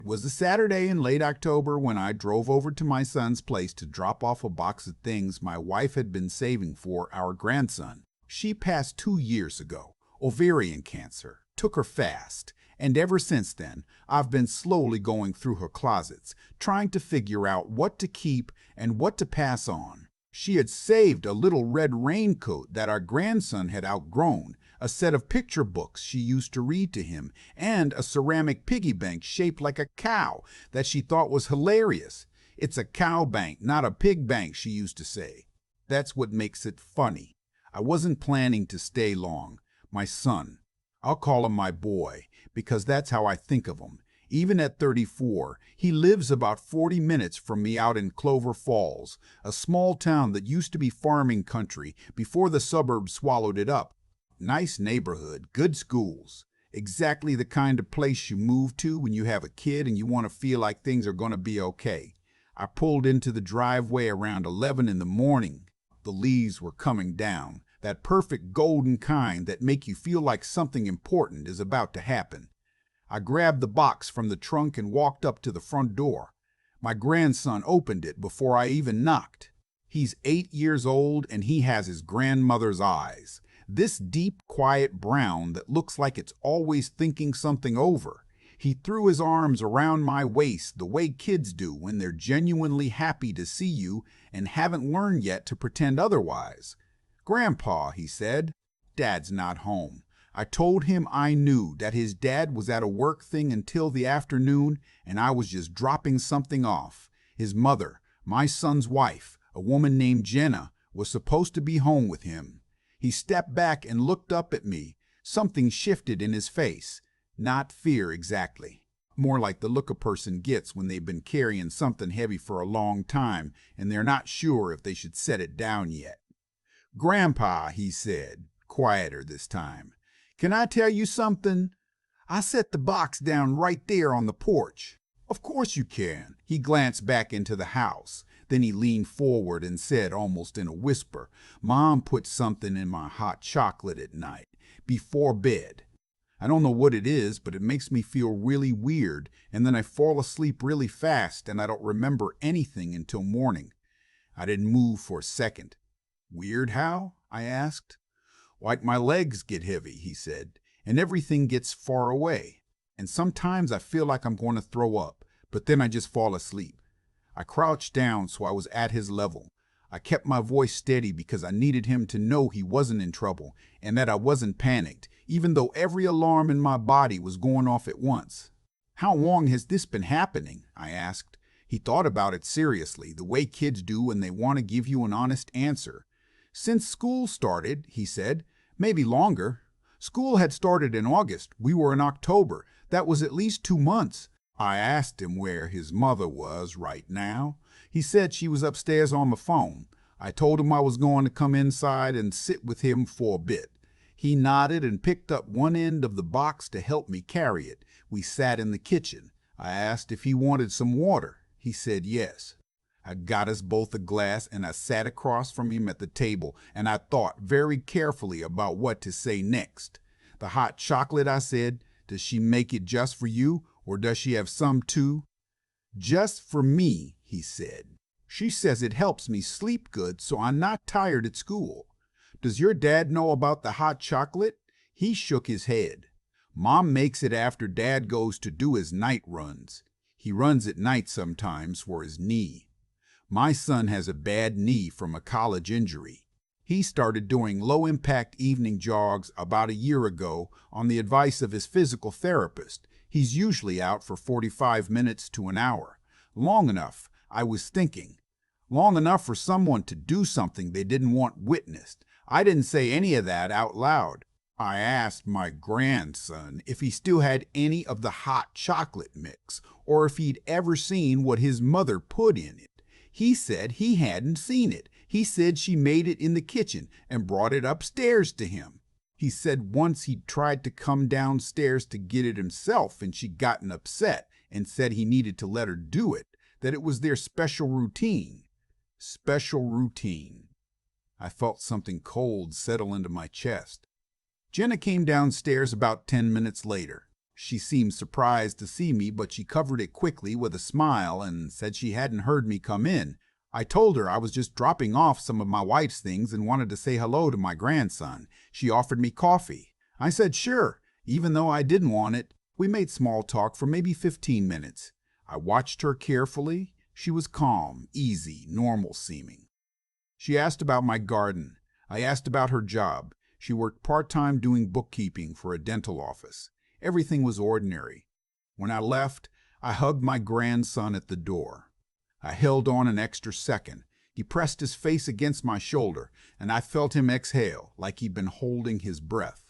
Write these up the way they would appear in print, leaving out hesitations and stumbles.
It was a Saturday in late October when I drove over to my son's place to drop off a box of things my wife had been saving for our grandson. She passed 2 years ago. Ovarian cancer took her fast, and ever since then, I've been slowly going through her closets, trying to figure out what to keep and what to pass on. She had saved a little red raincoat that our grandson had outgrown, a set of picture books she used to read to him, and a ceramic piggy bank shaped like a cow that she thought was hilarious. "It's a cow bank, not a pig bank," she used to say. That's what makes it funny. I wasn't planning to stay long. My son, I'll call him my boy, because that's how I think of him. Even at 34, he lives about 40 minutes from me out in Clover Falls, a small town that used to be farming country before the suburbs swallowed it up. Nice neighborhood, good schools. Exactly the kind of place you move to when you have a kid and you want to feel like things are going to be okay. I pulled into the driveway around 11 in the morning. The leaves were coming down, that perfect golden kind that make you feel like something important is about to happen. I grabbed the box from the trunk and walked up to the front door. My grandson opened it before I even knocked. He's 8 years old and he has his grandmother's eyes. This deep, quiet brown that looks like it's always thinking something over. He threw his arms around my waist the way kids do when they're genuinely happy to see you and haven't learned yet to pretend otherwise. "Grandpa," he said, "Dad's not home." I told him I knew that his dad was at a work thing until the afternoon and I was just dropping something off. His mother, my son's wife, a woman named Jenna, was supposed to be home with him. He stepped back and looked up at me. Something shifted in his face. Not fear exactly. More like the look a person gets when they've been carrying something heavy for a long time and they're not sure if they should set it down yet. "Grandpa," he said, quieter this time, "can I tell you something? I set the box down right there on the porch." "Of course you can." He glanced back into the house. Then he leaned forward and said almost in a whisper, "Mom put something in my hot chocolate at night, before bed. I don't know what it is, but it makes me feel really weird, and then I fall asleep really fast and I don't remember anything until morning." I didn't move for a second. "Weird how?" I asked. "Like my legs get heavy," he said, "and everything gets far away. And sometimes I feel like I'm going to throw up, but then I just fall asleep." I crouched down so I was at his level. I kept my voice steady because I needed him to know he wasn't in trouble and that I wasn't panicked, even though every alarm in my body was going off at once. "How long has this been happening?" I asked. He thought about it seriously, the way kids do when they want to give you an honest answer. "Since school started," he said. "Maybe longer." "School had started in August. We were in October. That was at least 2 months. I asked him where his mother was right now. He said she was upstairs on the phone. I told him I was going to come inside and sit with him for a bit. He nodded and picked up one end of the box to help me carry it. We sat in the kitchen. I asked if he wanted some water. He said yes. I got us both a glass and I sat across from him at the table and I thought very carefully about what to say next. "The hot chocolate," I said, "does she make it just for you or does she have some too?" "Just for me," he said. "She says it helps me sleep good so I'm not tired at school." "Does your dad know about the hot chocolate?" He shook his head. "Mom makes it after Dad goes to do his night runs. He runs at night sometimes for his knee. My son has a bad knee from a college injury. He started doing low-impact evening jogs about a year ago on the advice of his physical therapist. He's usually out for 45 minutes to an hour. Long enough, I was thinking. Long enough for someone to do something they didn't want witnessed. I didn't say any of that out loud. I asked my grandson if he still had any of the hot chocolate mix, or if he'd ever seen what his mother put in it. He said he hadn't seen it. He said she made it in the kitchen and brought it upstairs to him. He said once he'd tried to come downstairs to get it himself and she'd gotten upset and said he needed to let her do it, that it was their special routine. Special routine. I felt something cold settle into my chest. Jenna came downstairs about 10 minutes later. She seemed surprised to see me, but she covered it quickly with a smile and said she hadn't heard me come in. I told her I was just dropping off some of my wife's things and wanted to say hello to my grandson. She offered me coffee. I said sure, even though I didn't want it. We made small talk for maybe 15 minutes. I watched her carefully. She was calm, easy, normal seeming. She asked about my garden. I asked about her job. She worked part-time doing bookkeeping for a dental office. Everything was ordinary. When I left, I hugged my grandson at the door. I held on an extra second. He pressed his face against my shoulder, and I felt him exhale like he'd been holding his breath.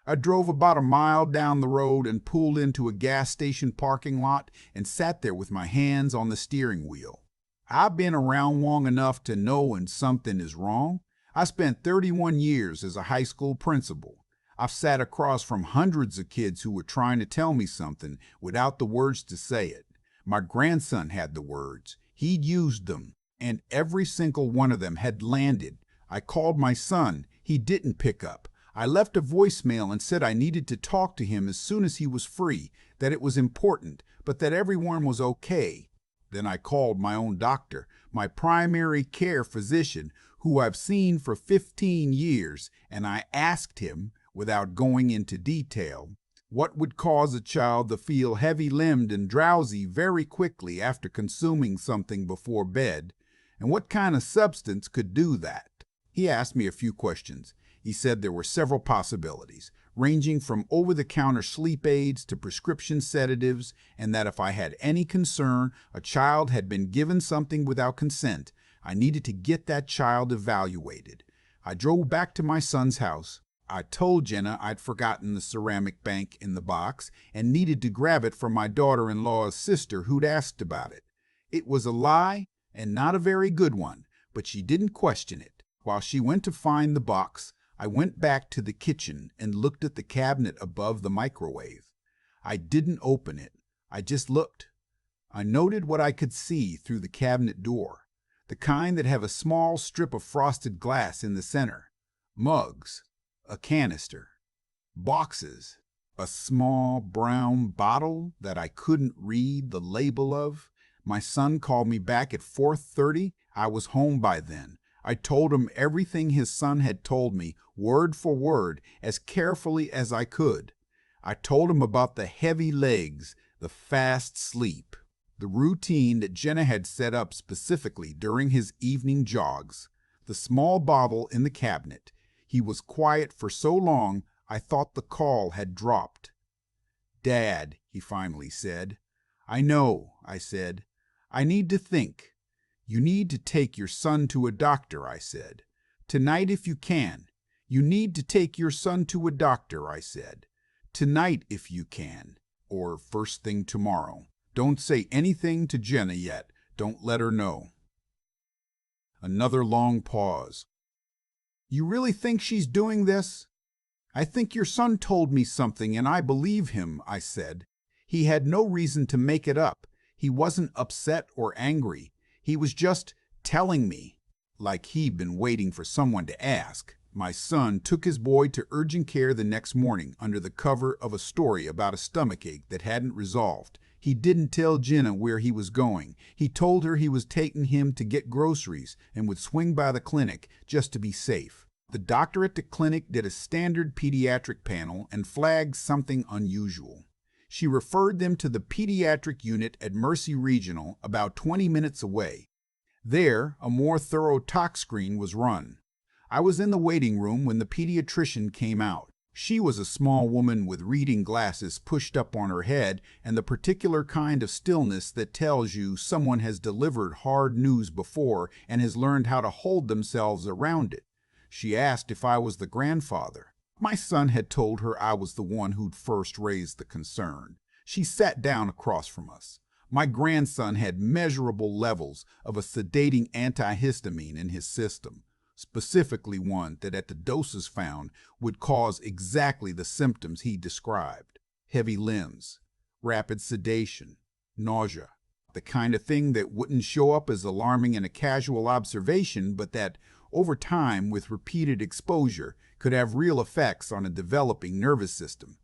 I drove about a mile down the road and pulled into a gas station parking lot and sat there with my hands on the steering wheel. I've been around long enough to know when something is wrong. I spent 31 years as a high school principal. I've sat across from hundreds of kids who were trying to tell me something without the words to say it. My grandson had the words. He'd used them, and every single one of them had landed. I called my son. He didn't pick up. I left a voicemail and said I needed to talk to him as soon as he was free, that it was important, but that everyone was okay. Then I called my own doctor, my primary care physician, who I've seen for 15 years, and I asked him, without going into detail, what would cause a child to feel heavy-limbed and drowsy very quickly after consuming something before bed, and what kind of substance could do that. He asked me a few questions. He said there were several possibilities, ranging from over-the-counter sleep aids to prescription sedatives, and that if I had any concern a child had been given something without consent, I needed to get that child evaluated. I drove back to my son's house. I told Jenna I'd forgotten the ceramic bank in the box and needed to grab it from my daughter-in-law's sister who'd asked about it. It was a lie, and not a very good one, but she didn't question it. While she went to find the box, I went back to the kitchen and looked at the cabinet above the microwave. I didn't open it. I just looked. I noted what I could see through the cabinet door, the kind that have a small strip of frosted glass in the center. Mugs, a canister, boxes, a small brown bottle that I couldn't read the label of. My son called me back at 4:30. I was home by then. I told him everything his son had told me, word for word, as carefully as I could. I told him about the heavy legs, the fast sleep, the routine that Jenna had set up specifically during his evening jogs, the small bottle in the cabinet. He was quiet for so long, I thought the call had dropped. "Dad," he finally said. "I know," I said. "I need to think." "You need to take your son to a doctor," I said. "Tonight if you can." "You need to take your son to a doctor," I said. "Tonight if you can, or first thing tomorrow. Don't say anything to Jenna yet. Don't let her know." Another long pause. "You really think she's doing this?" "I think your son told me something and I believe him," I said. "He had no reason to make it up. He wasn't upset or angry. He was just telling me, like he'd been waiting for someone to ask." My son took his boy to urgent care the next morning under the cover of a story about a stomachache that hadn't resolved. He didn't tell Jenna where he was going. He told her he was taking him to get groceries and would swing by the clinic just to be safe. The doctor at the clinic did a standard pediatric panel and flagged something unusual. She referred them to the pediatric unit at Mercy Regional, about 20 minutes away. There, a more thorough tox screen was run. I was in the waiting room when the pediatrician came out. She was a small woman with reading glasses pushed up on her head and the particular kind of stillness that tells you someone has delivered hard news before and has learned how to hold themselves around it. She asked if I was the grandfather. My son had told her I was the one who'd first raised the concern. She sat down across from us. My grandson had measurable levels of a sedating antihistamine in his system, specifically one that at the doses found would cause exactly the symptoms he described: heavy limbs, rapid sedation, nausea, the kind of thing that wouldn't show up as alarming in a casual observation, but that, over time with repeated exposure, could have real effects on a developing nervous system.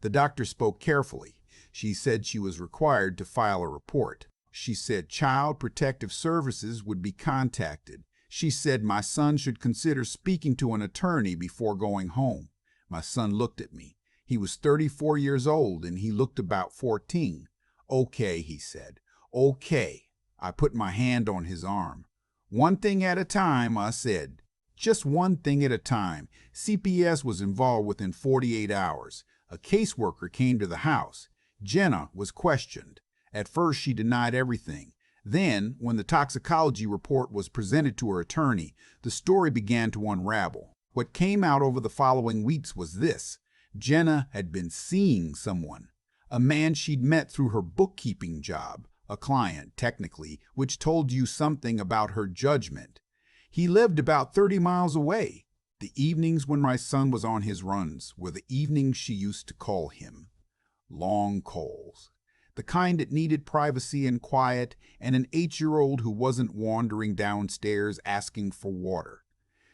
The doctor spoke carefully. She said she was required to file a report. She said Child Protective Services would be contacted. She said my son should consider speaking to an attorney before going home. My son looked at me. He was 34 years old and he looked about 14. Okay, he said. Okay. I put my hand on his arm. One thing at a time, I said. Just one thing at a time. CPS was involved within 48 hours. A caseworker came to the house. Jenna was questioned. At first, she denied everything. Then, when the toxicology report was presented to her attorney, the story began to unravel. What came out over the following weeks was this. Jenna had been seeing someone, a man she'd met through her bookkeeping job, a client, technically, which told you something about her judgment. He lived about 30 miles away. The evenings when my son was on his runs were the evenings she used to call him. Long calls. The kind that needed privacy and quiet, and an 8-year-old who wasn't wandering downstairs asking for water.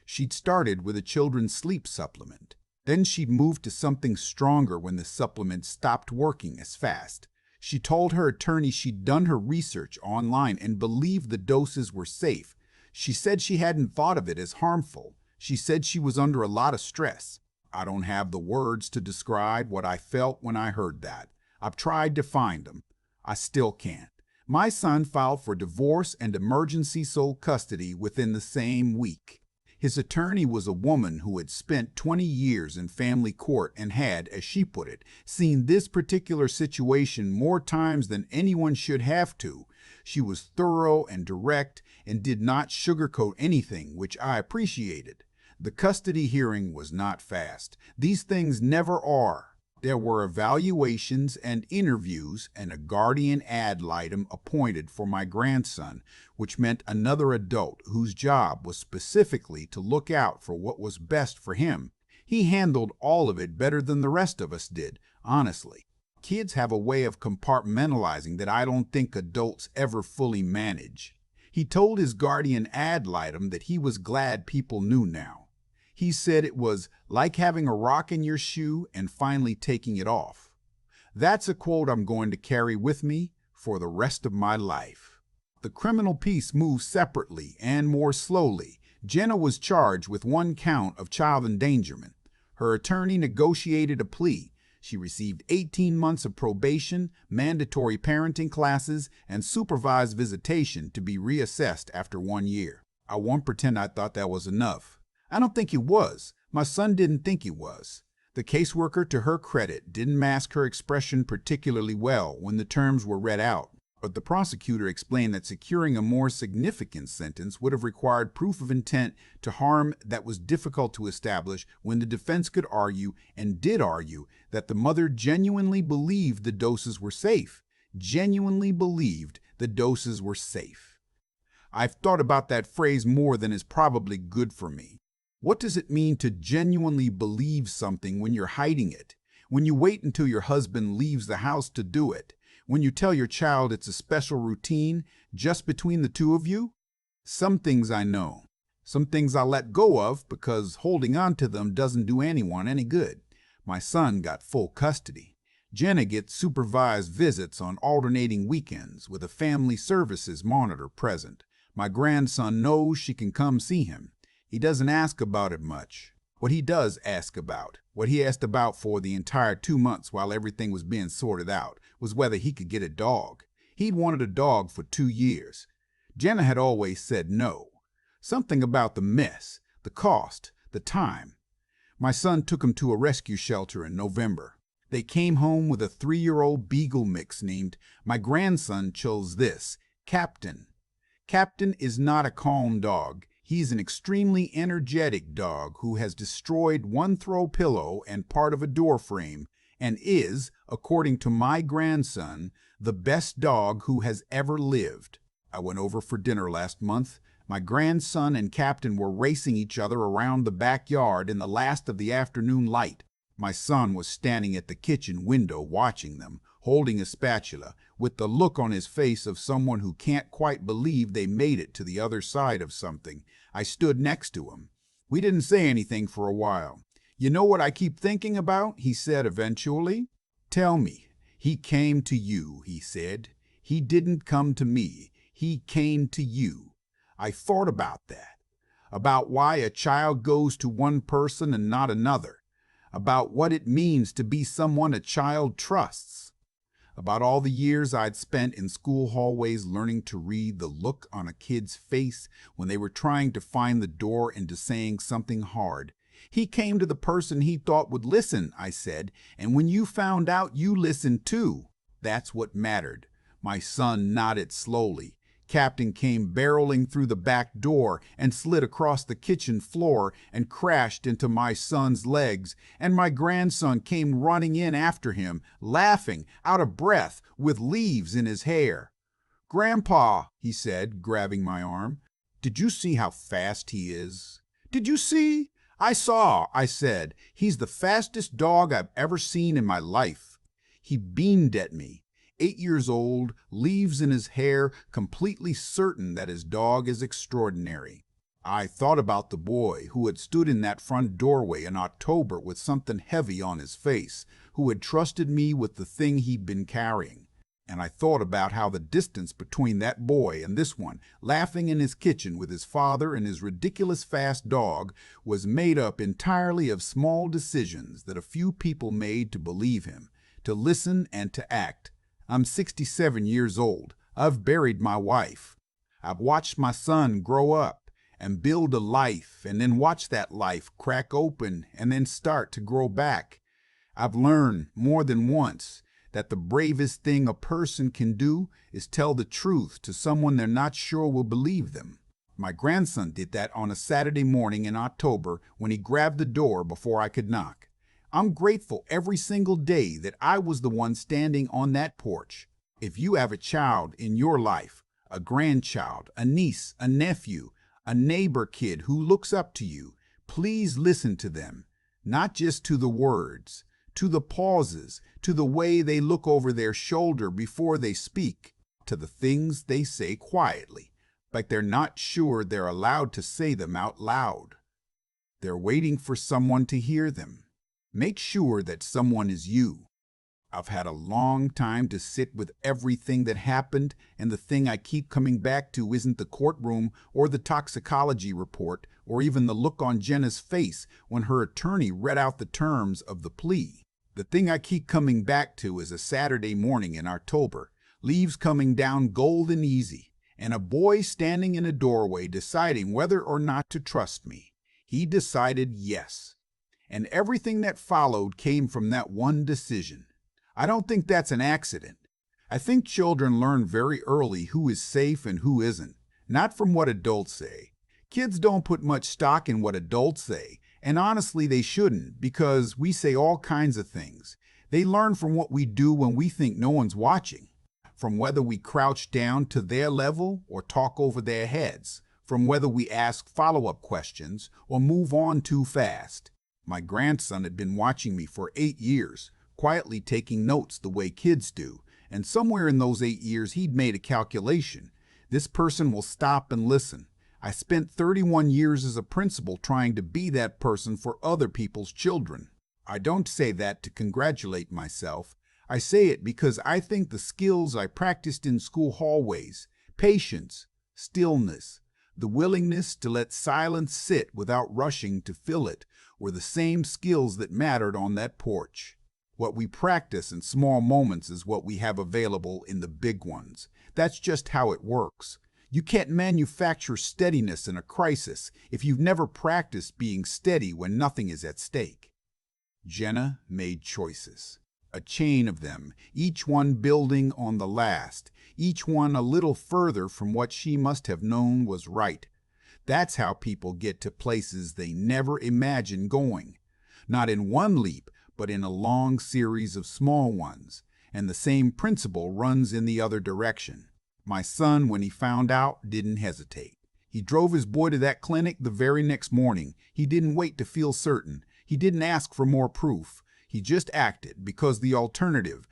She'd started with a children's sleep supplement. Then she'd moved to something stronger when the supplement stopped working as fast. She told her attorney she'd done her research online and believed the doses were safe. She said she hadn't thought of it as harmful. She said she was under a lot of stress. I don't have the words to describe what I felt when I heard that. I've tried to find them. I still can't. My son filed for divorce and emergency sole custody within the same week. His attorney was a woman who had spent 20 years in family court and had, as she put it, seen this particular situation more times than anyone should have to. She was thorough and direct and did not sugarcoat anything, which I appreciated. The custody hearing was not fast. These things never are. There were evaluations and interviews and a guardian ad litem appointed for my grandson, which meant another adult whose job was specifically to look out for what was best for him. He handled all of it better than the rest of us did, honestly. Kids have a way of compartmentalizing that I don't think adults ever fully manage. He told his guardian ad litem that he was glad people knew now. He said it was like having a rock in your shoe and finally taking it off. That's a quote I'm going to carry with me for the rest of my life. The criminal piece moved separately and more slowly. Jenna was charged with 1 count of child endangerment. Her attorney negotiated a plea. She received 18 months of probation, mandatory parenting classes, and supervised visitation to be reassessed after 1 year. I won't pretend I thought that was enough. I don't think it was. My son didn't think it was. The caseworker, to her credit, didn't mask her expression particularly well when the terms were read out, but the prosecutor explained that securing a more significant sentence would have required proof of intent to harm that was difficult to establish when the defense could argue, and did argue, that the mother genuinely believed the doses were safe. Genuinely believed the doses were safe. I've thought about that phrase more than is probably good for me. What does it mean to genuinely believe something when you're hiding it? When you wait until your husband leaves the house to do it? When you tell your child it's a special routine just between the two of you? Some things I know. Some things I let go of because holding on to them doesn't do anyone any good. My son got full custody. Jenna gets supervised visits on alternating weekends with a family services monitor present. My grandson knows she can come see him. He doesn't ask about it much. What he does ask about, what he asked about for the entire 2 months while everything was being sorted out, was whether he could get a dog. He'd wanted a dog for 2 years. Jenna had always said no. Something about the mess, the cost, the time. My son took him to a rescue shelter in November. They came home with a 3-year-old beagle mix named, my grandson chose this, Captain. Captain is not a calm dog. He's an extremely energetic dog who has destroyed 1 throw pillow and part of a door frame and is, according to my grandson, the best dog who has ever lived. I went over for dinner last month. My grandson and Captain were racing each other around the backyard in the last of the afternoon light. My son was standing at the kitchen window watching them, holding a spatula, with the look on his face of someone who can't quite believe they made it to the other side of something. I stood next to him. We didn't say anything for a while. You know what I keep thinking about? He said eventually. Tell me, he came to you, he said. He didn't come to me. He came to you. I thought about that, about why a child goes to one person and not another, about what it means to be someone a child trusts, about all the years I'd spent in school hallways learning to read the look on a kid's face when they were trying to find the door into saying something hard. He came to the person he thought would listen, I said, and when you found out, you listened too. That's what mattered. My son nodded slowly. Captain came barreling through the back door and slid across the kitchen floor and crashed into my son's legs, and my grandson came running in after him, laughing, out of breath, with leaves in his hair. "Grandpa," he said, grabbing my arm, "did you see how fast he is?" "Did you see?" "I saw," I said. "He's the fastest dog I've ever seen in my life." He beamed at me. 8 years old, leaves in his hair, completely certain that his dog is extraordinary. I thought about the boy who had stood in that front doorway in October with something heavy on his face, who had trusted me with the thing he'd been carrying. And I thought about how the distance between that boy and this one, laughing in his kitchen with his father and his ridiculous fast dog, was made up entirely of small decisions that a few people made to believe him, to listen and to act. I'm 67 years old. I've buried my wife. I've watched my son grow up and build a life and then watch that life crack open and then start to grow back. I've learned more than once that the bravest thing a person can do is tell the truth to someone they're not sure will believe them. My grandson did that on a Saturday morning in October when he grabbed the door before I could knock. I'm grateful every single day that I was the one standing on that porch. If you have a child in your life, a grandchild, a niece, a nephew, a neighbor kid who looks up to you, please listen to them, not just to the words, to the pauses, to the way they look over their shoulder before they speak, to the things they say quietly, like they're not sure they're allowed to say them out loud. They're waiting for someone to hear them. Make sure that someone is you. I've had a long time to sit with everything that happened, and the thing I keep coming back to isn't the courtroom or the toxicology report or even the look on Jenna's face when her attorney read out the terms of the plea. The thing I keep coming back to is a Saturday morning in October, leaves coming down golden easy, and a boy standing in a doorway deciding whether or not to trust me. He decided yes. And everything that followed came from that one decision. I don't think that's an accident. I think children learn very early who is safe and who isn't, not from what adults say. Kids don't put much stock in what adults say, and honestly they shouldn't, because we say all kinds of things. They learn from what we do when we think no one's watching, from whether we crouch down to their level or talk over their heads, from whether we ask follow-up questions or move on too fast. My grandson had been watching me for 8 years, quietly taking notes the way kids do, and somewhere in those 8 years he'd made a calculation. This person will stop and listen. I spent 31 years as a principal trying to be that person for other people's children. I don't say that to congratulate myself. I say it because I think the skills I practiced in school hallways, patience, stillness, the willingness to let silence sit without rushing to fill it, were the same skills that mattered on that porch. What we practice in small moments is what we have available in the big ones. That's just how it works. You can't manufacture steadiness in a crisis if you've never practiced being steady when nothing is at stake. Jenna made choices. A chain of them, each one building on the last, each one a little further from what she must have known was right. That's how people get to places they never imagined going. Not in one leap, but in a long series of small ones. And the same principle runs in the other direction. My son, when he found out, didn't hesitate. He drove his boy to that clinic the very next morning. He didn't wait to feel certain. He didn't ask for more proof. He just acted because the alternative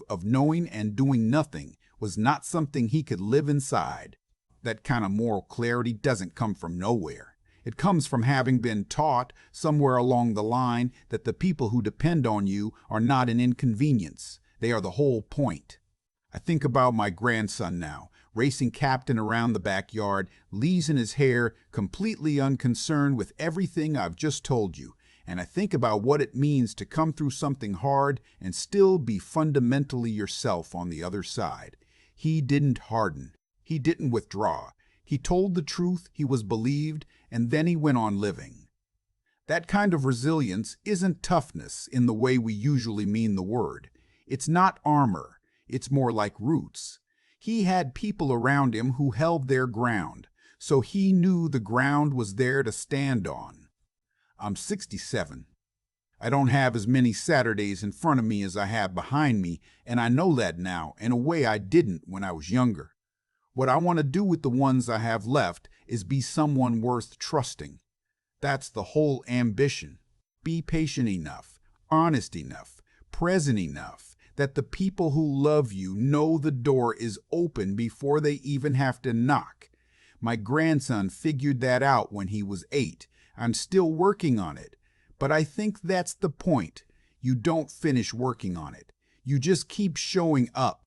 of knowing and doing nothing, was not something he could live inside. That kind of moral clarity doesn't come from nowhere. It comes from having been taught somewhere along the line that the people who depend on you are not an inconvenience. They are the whole point. I think about my grandson now, racing captain around the backyard, leaves in his hair, completely unconcerned with everything I've just told you. And I think about what it means to come through something hard and still be fundamentally yourself on the other side. He didn't harden. He didn't withdraw. He told the truth, he was believed, and then he went on living. That kind of resilience isn't toughness in the way we usually mean the word. It's not armor. It's more like roots. He had people around him who held their ground, so he knew the ground was there to stand on. I'm 67. I don't have as many Saturdays in front of me as I have behind me, and I know that now in a way I didn't when I was younger. What I want to do with the ones I have left is be someone worth trusting. That's the whole ambition. Be patient enough, honest enough, present enough, that the people who love you know the door is open before they even have to knock. My grandson figured that out when he was 8. I'm still working on it. But I think that's the point. You don't finish working on it. You just keep showing up.